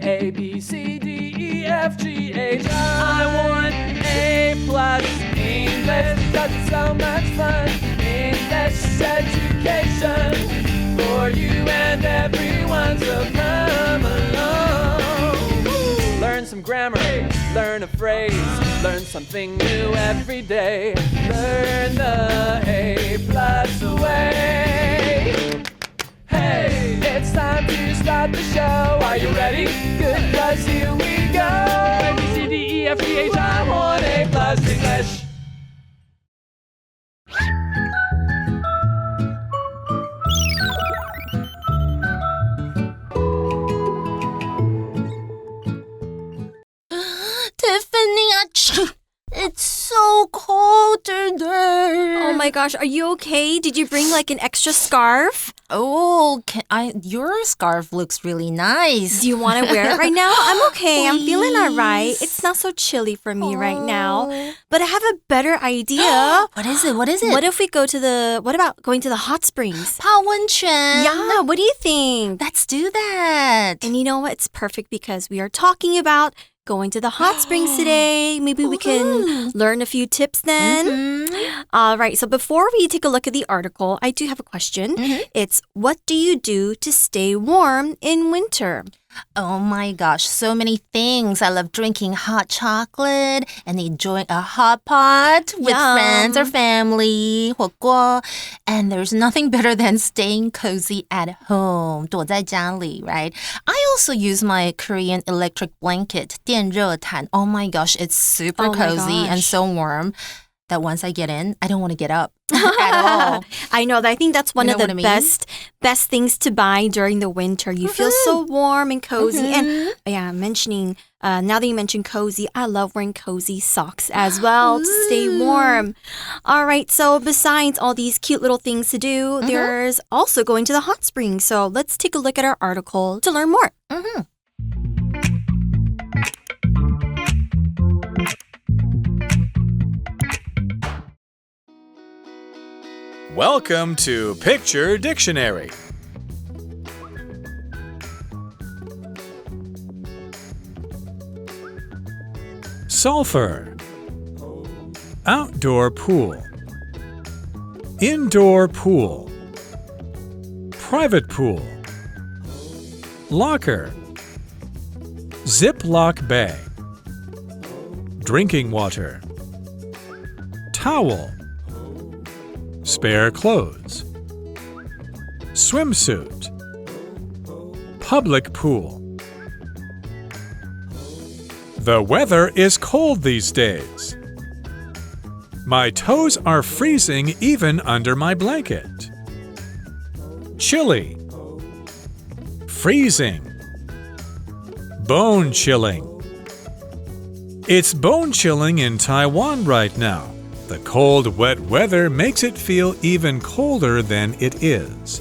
A, B, C, D, E, F, G, H, I want A plus English because it's so much fun. English education for you and everyone, so come along. Learn some grammar, learn a phrase, learn something new every day. Learn the A plus way. Hey, it's time to start the show. Are you ready? Good, 'cause here we go. A, B, C, D, E, F, G, H, I want A plus English. Tiffany, it's so cold today. Oh my gosh, are you okay? Did you bring like an extra scarf? Oh, your scarf looks really nice. Do you want to wear it right now? I'm okay. I'm feeling all right. It's not so chilly for me right now. But I have a better idea. What is it? What if we what about going to the hot springs? 泡温泉. Yeah, what do you think? Let's do that. And you know what? It's perfect because we are talking about going to the hot springs today. Maybe we can learn a few tips then. All right, so before we take a look at the article, I do have a question. It's, what do you do to stay warm in winter? Oh my gosh, so many things. I love drinking hot chocolate and enjoying a hot pot with friends or family, 火锅. And there's nothing better than staying cozy at home, 躲在家里, right? I also use my Korean electric blanket, 电热毯. Oh my gosh, it's super cozy and so warm that once I get in, I don't want to get up at all. I know. I think that's one of the best things to buy during the winter. You feel so warm and cozy. And mentioning, now that you mentioned cozy, I love wearing cozy socks as well to stay warm. All right. So besides all these cute little things to do, there's also going to the hot springs. So let's take a look at our article to learn more. Welcome to Picture Dictionary. Sulfur. Outdoor pool. Indoor pool. Private pool. Locker. Ziploc bag. Drinking water. Towel. Spare clothes. Swimsuit. Public pool. The weather is cold these days. My toes are freezing even under my blanket. Chilly. Freezing. Bone chilling. It's bone chilling in Taiwan right now. The cold, wet weather makes it feel even colder than it is.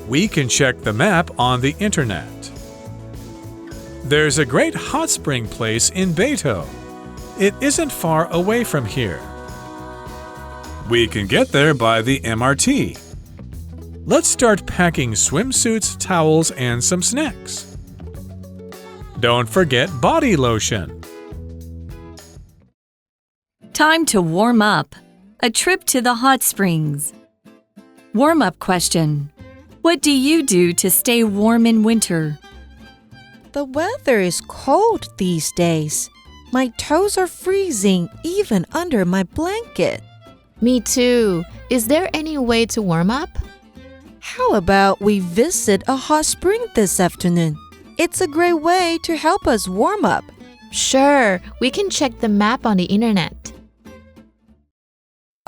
We can check the map on the internet. There's a great hot spring place in Beito. It isn't far away from here. We can get there by the MRT. Let's start packing swimsuits, towels, and some snacks. Don't forget body lotion. Time to warm up. A trip to the hot springs. Warm-up question. What do you do to stay warm in winter? The weather is cold these days. My toes are freezing even under my blanket. Me too. Is there any way to warm up? How about we visit a hot spring this afternoon? It's a great way to help us warm up. Sure, we can check the map on the internet.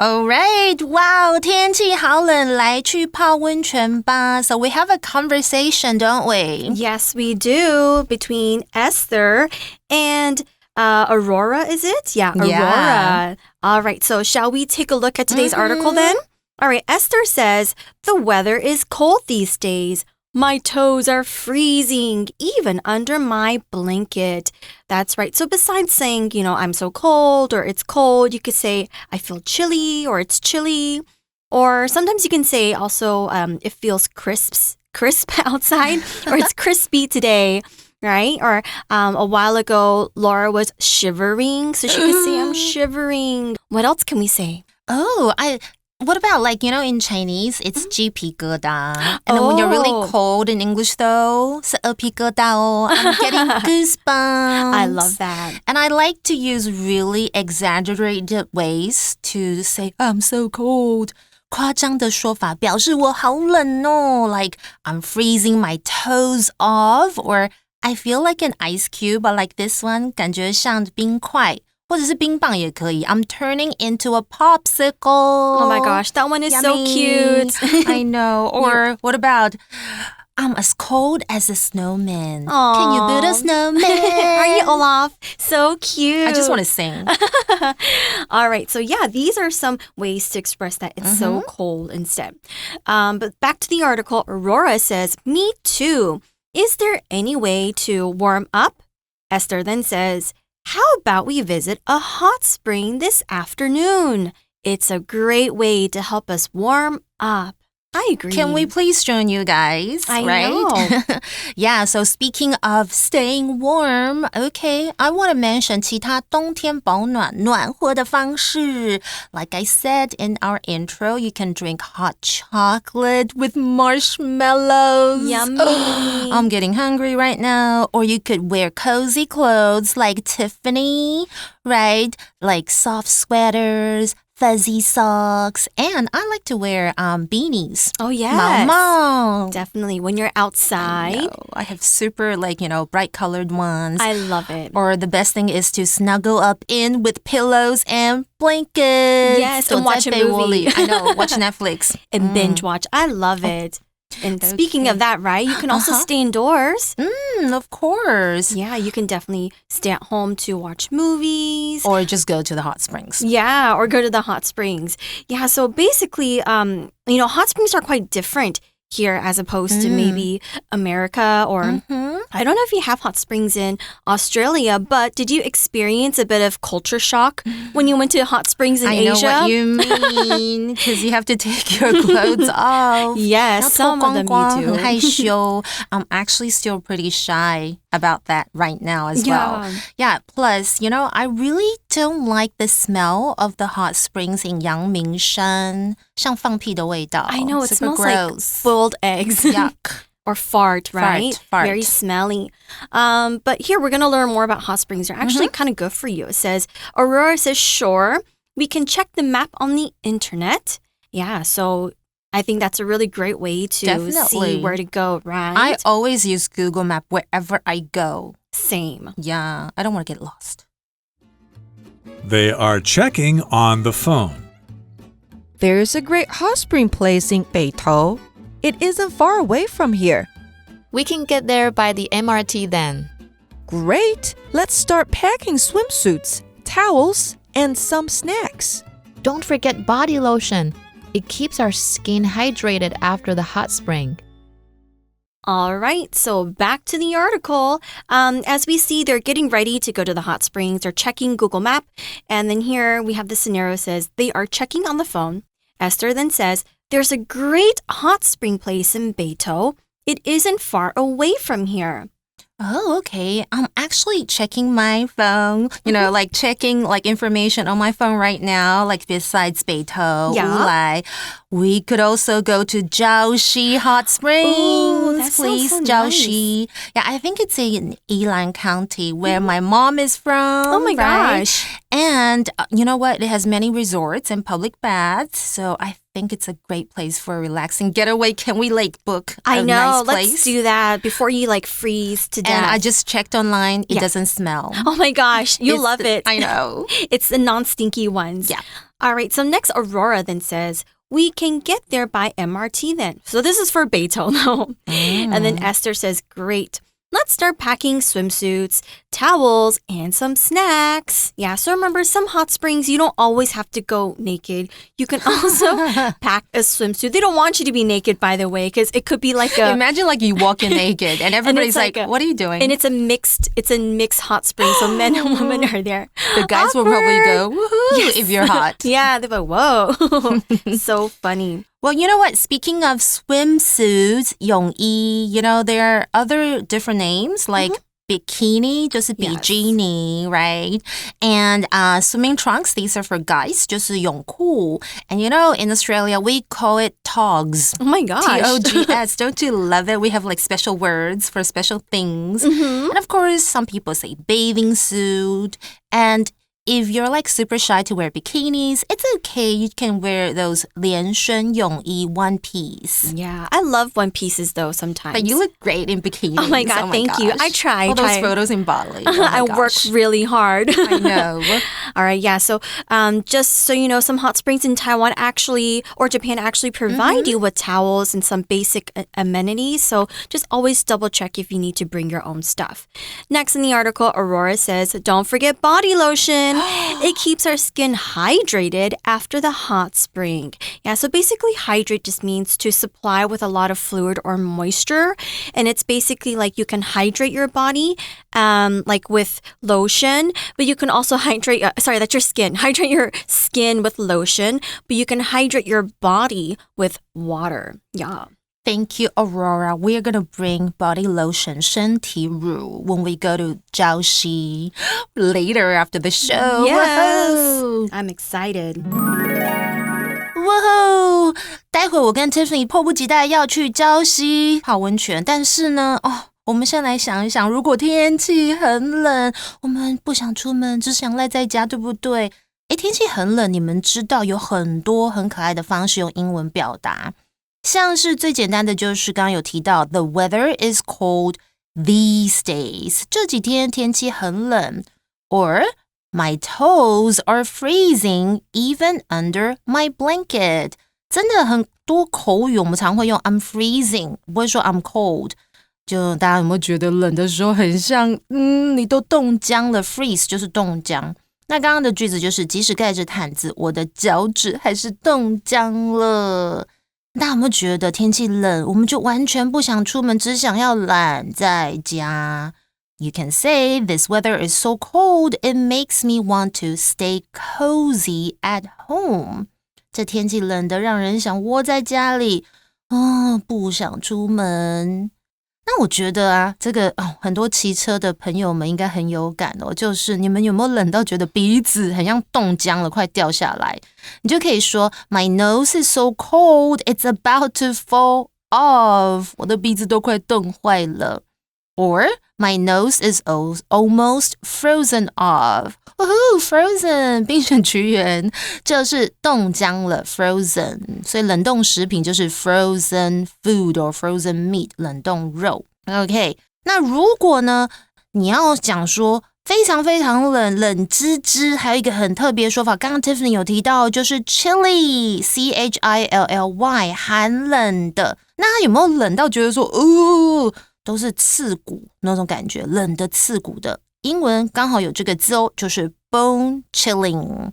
Alright, wow, 天气好冷，来去泡温泉吧. So we have a conversation, don't we? Yes, we do, between Esther and Aurora, is it? Yeah, Aurora. Yeah. All right, so shall we take a look at today's article then? All right, Esther says, the weather is cold these days. My toes are freezing, even under my blanket. That's right. So besides saying, I'm so cold or it's cold, you could say, I feel chilly or it's chilly. Or sometimes you can say also, it feels crisp crisp outside or it's crispy today. Right? Or a while ago, Laura was shivering. So she could say, I'm shivering. What else can we say? What about in Chinese, it's 鸡皮疙瘩. And then when you're really cold in English though, 是鹅皮疙瘩哦. I'm getting goosebumps. I love that. And I like to use really exaggerated ways to say, I'm so cold. 夸张的说法表示我好冷哦. Like, I'm freezing my toes off, or I feel like an ice cube, but like this one, 感觉像冰块. 或者是冰棒也可以. I'm turning into a popsicle. Oh my gosh, that one is so cute. I know. Or what about, I'm as cold as a snowman. Aww. Can you build a snowman? Are you, Olaf? So cute. I just want to sing. All right. So yeah, these are some ways to express that it's so cold instead. But back to the article, Aurora says, me too. Is there any way to warm up? Esther then says, how about we visit a hot spring this afternoon? It's a great way to help us warm up. I agree. Can we please join you guys? I know. know. Yeah, so speaking of staying warm, okay, I want to mention 其他冬天保暖暖和的方式. Like I said in our intro, you can drink hot chocolate with marshmallows. Yummy. I'm getting hungry right now. Or you could wear cozy clothes like Tiffany, right? Like soft sweaters, fuzzy socks, and I like to wear beanies. Oh, yes. Mama. Definitely. When you're outside. I have super, bright colored ones. I love it. Or the best thing is to snuggle up in with pillows and blankets. Yes, and watch a movie. I know, watch Netflix. And binge watch. I love it. And speaking of that, right, you can also stay indoors. Of course. Yeah, you can definitely stay at home to watch movies. Or just go to the hot springs. Yeah, or go to the hot springs. Yeah, so basically, hot springs are quite different here as opposed to maybe America or I don't know if you have hot springs in Australia, but did you experience a bit of culture shock when you went to hot springs in Asia? I know what you mean, because you have to take your clothes off. Yes, some of them you do. 很害羞. I'm actually still pretty shy about that right now as well. Yeah, plus, I really don't like the smell of the hot springs in 阳明山. 像放屁的味道. I know, it Super smells gross. like boiled eggs. Yuck. Or fart, right? Fart. Very smelly. But here we're going to learn more about hot springs. They're actually kind of good for you. It says, Aurora says, sure, we can check the map on the internet. Yeah, so I think that's a really great way to see where to go, right? I always use Google Map wherever I go. Same. Yeah, I don't want to get lost. They are checking on the phone. There's a great hot spring place in Beitou. It isn't far away from here. We can get there by the MRT then. Great! Let's start packing swimsuits, towels, and some snacks. Don't forget body lotion. It keeps our skin hydrated after the hot spring. All right, so back to the article. As we see, they're getting ready to go to the hot springs. They're checking Google Map. And then here we have the scenario says they are checking on the phone. Esther then says, there's a great hot spring place in Beitou. It isn't far away from here. Oh, okay. I'm actually checking my phone, checking information on my phone right now, besides Beitou, Wulai. We could also go to Jiaoxi Hot Springs. Ooh, that please, sounds so Jiaoxi. nice. Yeah, I think it's in Yilan County where my mom is from. Oh my gosh. And you know what? It has many resorts and public baths, so I think it's a great place for a relaxing getaway. Can we book a nice place? Let's do that before you freeze to death. And I just checked online. It doesn't smell. Oh my gosh, you'll love it. I know. It's the non-stinky ones. Yeah. All right, so next Aurora then says, we can get there by MRT then. So this is for Beitou now. And then Esther says, great. Let's start packing swimsuits, towels, and some snacks. Yeah, so remember, some hot springs, you don't always have to go naked. You can also pack a swimsuit. They don't want you to be naked, by the way, because it could be Imagine you walk in naked and everybody's what are you doing? And it's a mixed hot spring, so men and women are there. The guys will probably go, woohoo, if you're hot. Yeah, they're like, whoa. So funny. Well, you know what? Speaking of swimsuits, 泳衣, there are other different names like bikini, 就是 bikini, right? And swimming trunks, these are for guys, 就是泳裤. And in Australia, we call it togs. Oh my gosh. T-O-G-S. Don't you love it? We have like special words for special things. And of course, some people say bathing suit. And if you're like super shy to wear bikinis, it's okay. You can wear those 连身泳衣 one piece. Yeah, I love one pieces though sometimes. But you look great in bikinis. Oh my God, thank you. I try. All those photos in Bali. I work really hard. I know. All right, yeah. So just so you know, some hot springs in Taiwan or Japan actually provide you with towels and some basic amenities. So just always double check if you need to bring your own stuff. Next in the article, Aurora says, don't forget body lotion. It keeps our skin hydrated after the hot spring. Yeah, so basically hydrate just means to supply with a lot of fluid or moisture. And it's basically like you can hydrate your body like with lotion, but you can also hydrate, that's your skin. Hydrate your skin with lotion, but you can hydrate your body with water. Yeah. Thank you, Aurora. We are going to bring body lotion, 身体乳, when we go to 礁溪 later after the show. Yes. Whoa. I'm excited. Whoa! 待会我跟 Tiffany 迫不及待要去礁溪泡温泉，但是呢，我们先来想一想，如果天气很冷，我们不想出门，只想赖在家，对不对？天气很冷，你们知道有很多很可爱的方式用英文表达。像是最简单的就是刚刚有提到 The weather is cold these days. 这几天天气很冷。Or My toes are freezing even under my blanket. 真的很多口语我们常会用 I'm freezing, 不会说 I'm cold. 就大家有没有觉得冷的时候很像你都冻僵了 freeze 就是冻僵。那刚刚的句子就是即使盖着毯子，我的脚趾还是冻僵了。大家有没有觉得天气冷，我们就完全不想出门，只想要懒在家？ You can say, this weather is so cold, it makes me want to stay cozy at home. 这天气冷的让人想窝在家里，不想出门。那我觉得这个很多骑车的朋友们应该很有感就是你们有没有冷到觉得鼻子很像冻僵了，快掉下来？你就可以说 My nose is so cold, it's about to fall off. 我的鼻子都快冻坏了。Or my nose is almost frozen off. Frozen 冰雪奇缘，就是冻僵了 frozen， 所以冷冻食品就是 frozen food or frozen meat 冷冻肉。 OK， 那如果呢你要讲说非常非常冷，冷滋滋，还有一个很特别的说法，刚刚 Tiffany 有提到，就是 chilly, C-H-I-L-L-Y 寒冷的。那有没有冷到觉得说都是刺骨那种感觉，冷的刺骨的？英文刚好有这个字就是 bone chilling.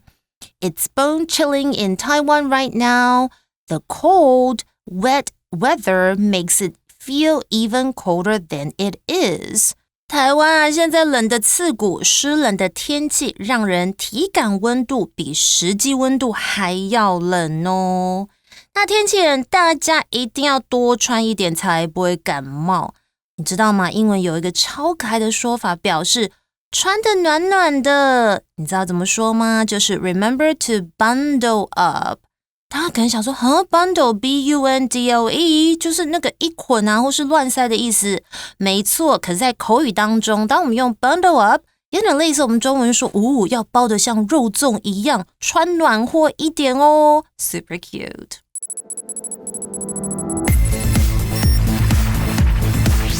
It's bone chilling in Taiwan right now. The cold, wet weather makes it feel even colder than it is. 台湾现在冷的刺骨，湿冷的天气让人体感温度比实际温度还要冷哦。那天气冷，大家一定要多穿一点才不会感冒。你知道吗？英文有一个超可爱的说法，表示穿得暖暖的。你知道怎么说吗？就是 remember to bundle up。大家可能想说bundle B-U-N-D-L-E 就是那个一捆或是乱塞的意思。没错，可是在口语当中，当我们用 bundle up， 有点类似我们中文说要包得像肉粽一样，穿暖和一点哦。 Super cute。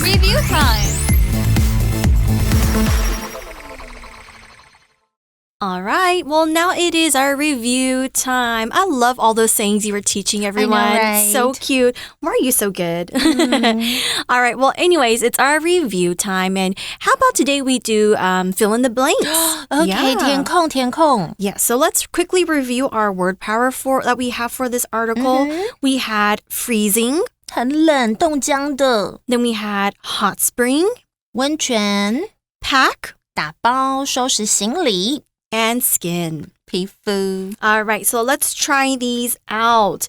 Review time. All right, well, now it is our review time. I love all those sayings you were teaching everyone. I know, right? It's so cute. Why are you so good? All right, well, anyways, it's our review time. And how about today we do fill in the blanks? Okay, 填空。 Yeah, so let's quickly review our word power that we have for this article. We had freezing. 很冷，冻僵的。 Then we had hot spring. 温泉。 Pack. 打包，收拾行李。 And skin. 皮肤。 All right, so let's try these out.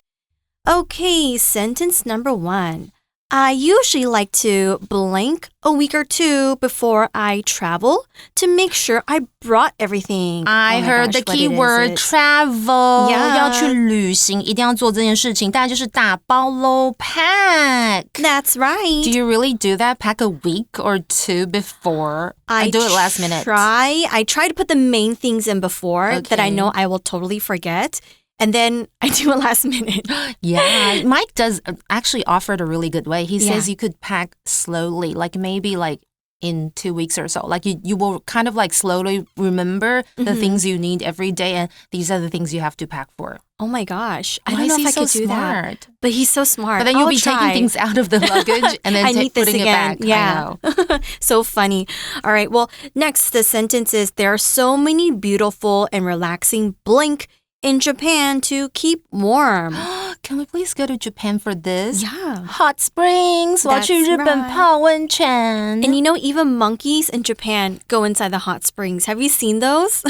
Okay, sentence number 1. I usually like to blank a week or 2 before I travel to make sure I brought everything. I heard the key word travel. Yeah. 要去旅行，一定要做这件事情，当然就是打包咯 pack. That's right. Do you really do that? Pack a week or 2 before? I do it last minute. I try to put the main things in before that I know I will totally forget. And then I do it last minute. Yeah, Mike does actually offered a really good way. He says you could pack slowly, like maybe like in 2 weeks or so. Like you will kind of like slowly remember the things you need every day, and these are the things you have to pack for. Oh my gosh. I Why don't know is if I he could so do smart? that. But he's so smart. But then you'll be taking things out of the luggage and then putting it back. Yeah. I know. So funny. All right. Well, next, the sentence is, there are so many beautiful and relaxing blank in Japan to keep warm. Can we please go to Japan for this? Yeah. Hot springs. 我要去日本泡温泉. And you know, even monkeys in Japan go inside the hot springs. Have you seen those?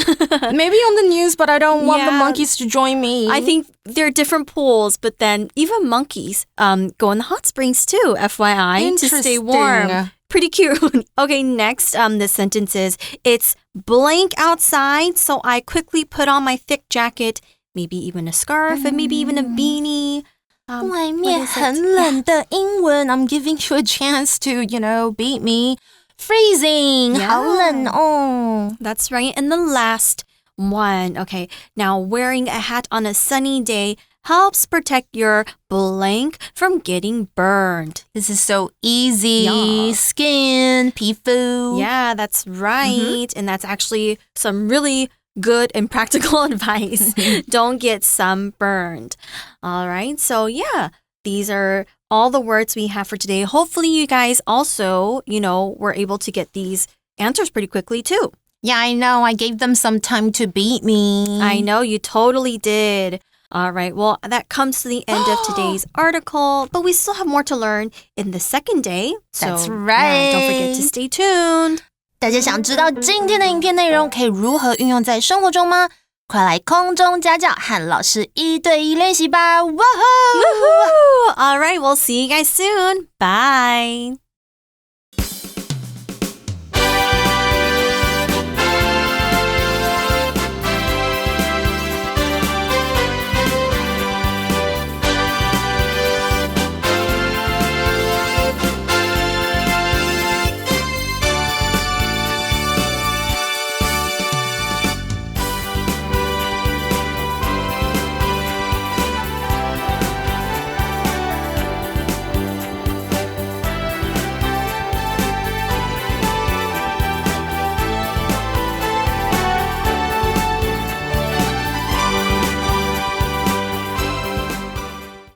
Maybe on the news, but I don't want the monkeys to join me. I think there are different pools, but then even monkeys go in the hot springs too, FYI, to stay warm. Pretty cute. Okay, next, the sentence is, it's blank outside, so I quickly put on my thick jacket, maybe even a scarf, and maybe even a beanie. 外面很冷的英文 I'm giving you a chance to, beat me. Freezing. 好冷哦. That's right. And the last one. Okay, now wearing a hat on a sunny day helps protect your blank from getting burned. This is so easy. Yeah. Skin, 皮肤. Yeah, that's right. And that's actually some really good and practical advice. Don't get sunburned. All right. So yeah, these are all the words we have for today. Hopefully you guys also, were able to get these answers pretty quickly too. Yeah, I know. I gave them some time to beat me. I know, you totally did. All right, well, that comes to the end of today's article, but we still have more to learn in the second day. That's right. Don't forget to stay tuned. 大家想知道今天的影片内容可以如何运用在生活中吗？快来空中家教和老师一对一练习吧！ Woohoo! All right, we'll see you guys soon. Bye.